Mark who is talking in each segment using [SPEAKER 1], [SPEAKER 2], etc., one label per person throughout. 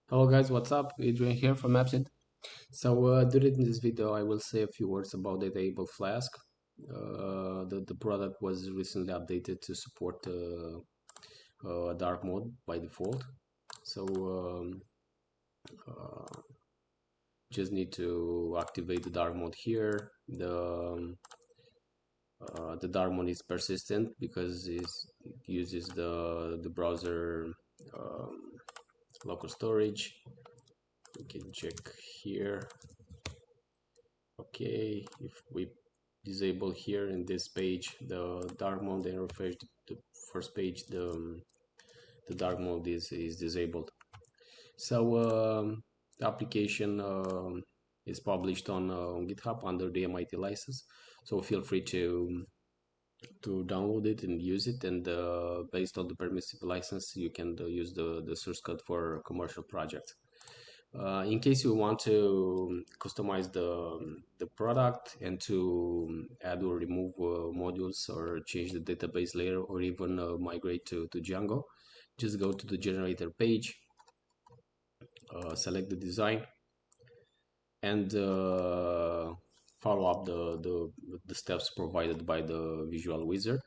[SPEAKER 1] Hello guys, what's up? Adrian here from AppSeed. During this video, I will say a few words about the Datta Flask. The product was recently updated to support dark mode by default. So uh, just need to activate the dark mode here. The dark mode is persistent because it uses the browser um, local storage. We can check here. Okay, if we disable here in this page the dark mode and refresh the first page, the dark mode is disabled. So the application is published on GitHub under the MIT license, so feel free to download it and use it, and based on the permissive license you can use the source code for commercial projects. In case you want to customize the product and to add or remove modules or change the database layer or even migrate to Django, just go to the generator page, select the design, and follow up the steps provided by the Visual Wizard.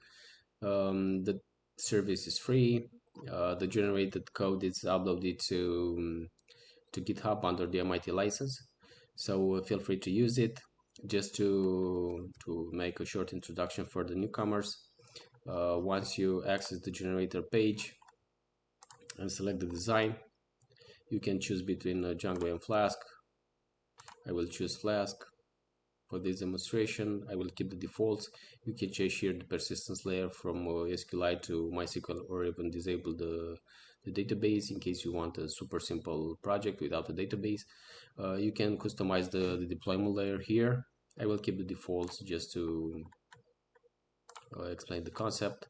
[SPEAKER 1] The service is free. The generated code is uploaded to GitHub under the MIT license. So feel free to use it. Just to make a short introduction for the newcomers, once you access the generator page and select the design, you can choose between Django and Flask. I will choose Flask. For this demonstration, I will keep the defaults. You can change here the persistence layer from SQLite to MySQL, or even disable the database in case you want a super simple project without a database. You can customize the deployment layer here. I will keep the defaults just to explain the concept.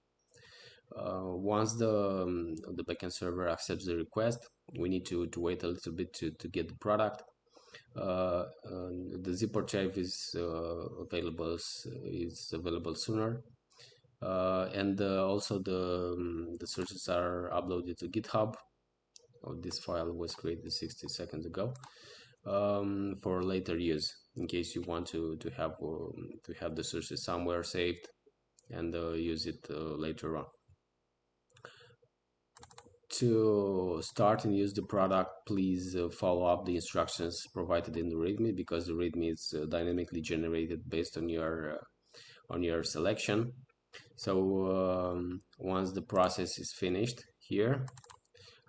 [SPEAKER 1] Once the backend server accepts the request, we need to wait a little bit to get the product. The zip archive is available sooner, and also the sources are uploaded to GitHub. This file was created 60 seconds ago, for later use in case you want to have the sources somewhere saved and use it later on. To start and use the product, please follow up the instructions provided in the README, because the README is dynamically generated based on your selection. So once the process is finished here,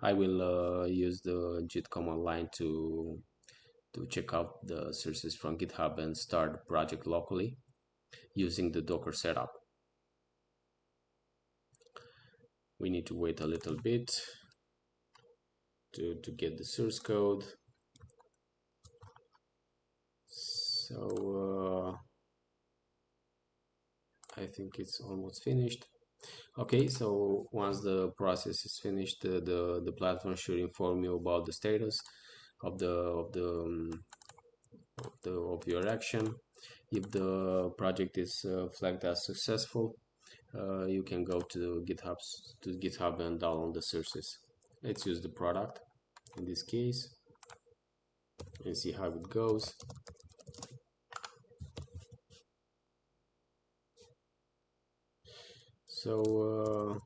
[SPEAKER 1] I will use the git command line to check out the sources from GitHub and start the project locally using the Docker setup. We need to wait a little bit to get the source code. So I think it's almost finished. Okay, so once the process is finished, the platform should inform you about the status of of your action. If the project is flagged as successful, you can go to GitHub and download the sources. Let's use the product in this case and see how it goes. So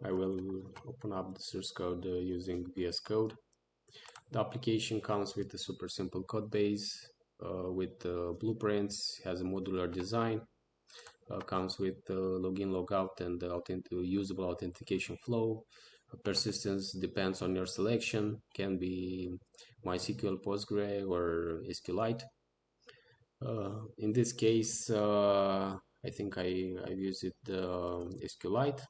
[SPEAKER 1] I will open up the source code using VS Code. The application comes with a super simple code base with blueprints, has a modular design, comes with login, logout, and usable authentication flow. Persistence depends on your selection, can be MySQL, Postgre, or SQLite. In this case, I think I've used it SQLite.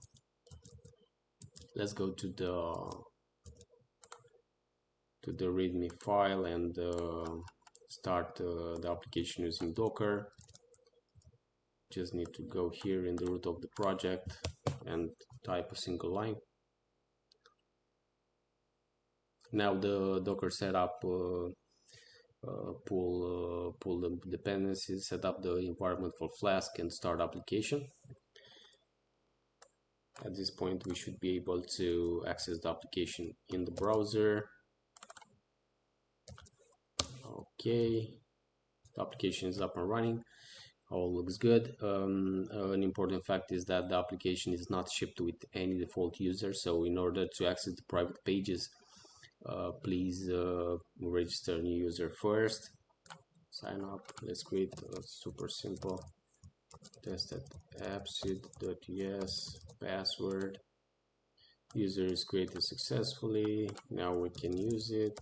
[SPEAKER 1] Let's go to the README file and start the application using Docker. Just need to go here in the root of the project and type a single line. Now the Docker setup, pull the dependencies, set up the environment for Flask, and start application. At this point, we should be able to access the application in the browser. Okay, the application is up and running. All looks good. An important fact is that the application is not shipped with any default user. So in order to access the private pages, please register a new user first. Sign up. Let's create a super simple tested AppSeed.us password. User is created successfully. Now we can use it.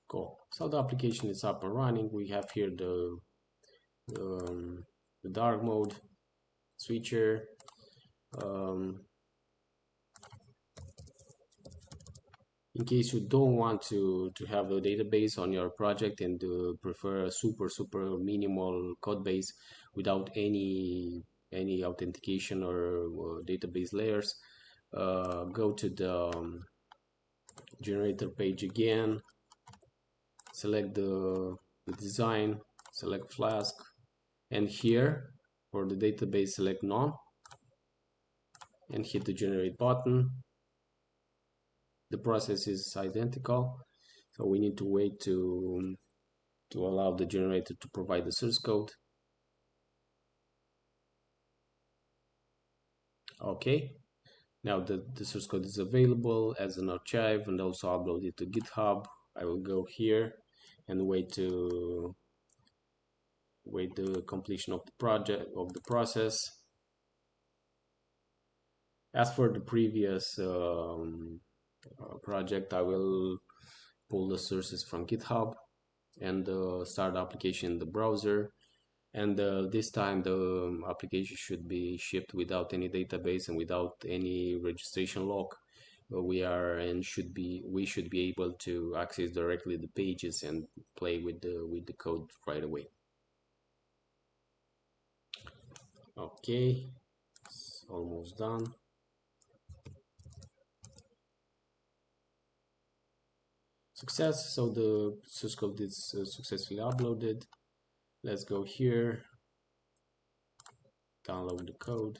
[SPEAKER 1] Cool. So the application is up and running. We have here the dark mode switcher. In case you don't want to have a database on your project and prefer a super minimal code base without any authentication or database layers, go to the generator page again, select the design, select Flask, and here for the database select none and hit the generate button. The process is identical, so we need to wait to allow the generator to provide the source code. Okay, now the source code is available as an archive and also uploaded to GitHub. I will go here and wait the completion of the process. As for the previous project, I will pull the sources from GitHub and start the application in the browser. And this time the application should be shipped without any database and without any registration lock. We should be able to access directly the pages and play with the code right away. Okay, it's almost done. Success. So the source code is successfully uploaded. Let's go here, download the code.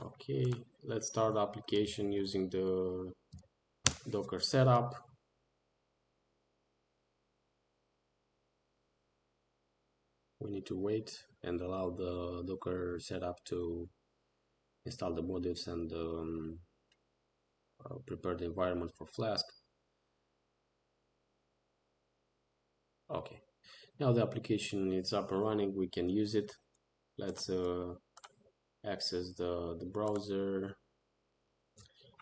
[SPEAKER 1] Okay, let's start the application using the Docker setup. We need to wait and allow the Docker setup to install the modules and prepare the environment for Flask. Okay, now the application is up and running. We can use it. Let's access the browser.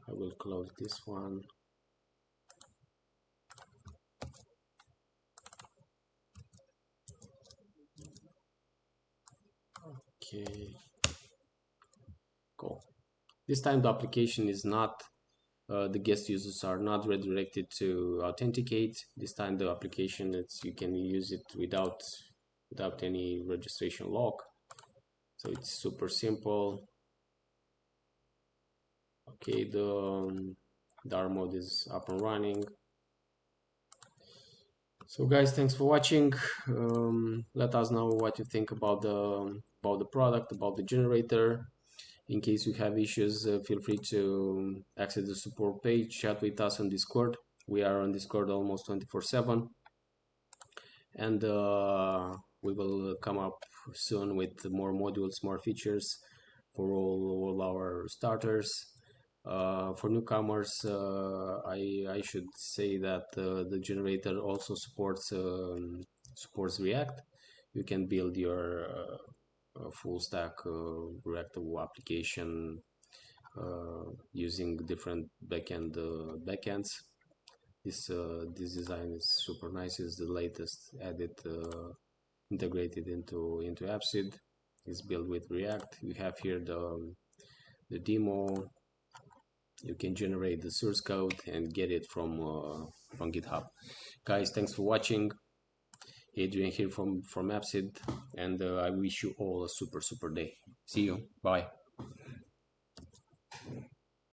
[SPEAKER 1] I will close this one. Okay, cool. This time the application is not the guest users are not redirected to authenticate. This time the application, you can use it without any registration lock. So it's super simple. Okay, the dark mode is up and running. So guys, thanks for watching. Let us know what you think about the product, about the generator. In case you have issues, feel free to access the support page, chat with us on Discord. We are on Discord almost 24/7, and we will come up soon with more modules, more features for all our starters. For newcomers, I should say that the generator also supports React. You can build your full stack Reactable application using different backends. This design is super nice. It's the latest edit integrated into AppSeed. It's built with React. We have here the demo. You can generate the source code and get it from GitHub. Guys, thanks for watching. Adrian here from AppSeed, and I wish you all a super day. See you. Bye.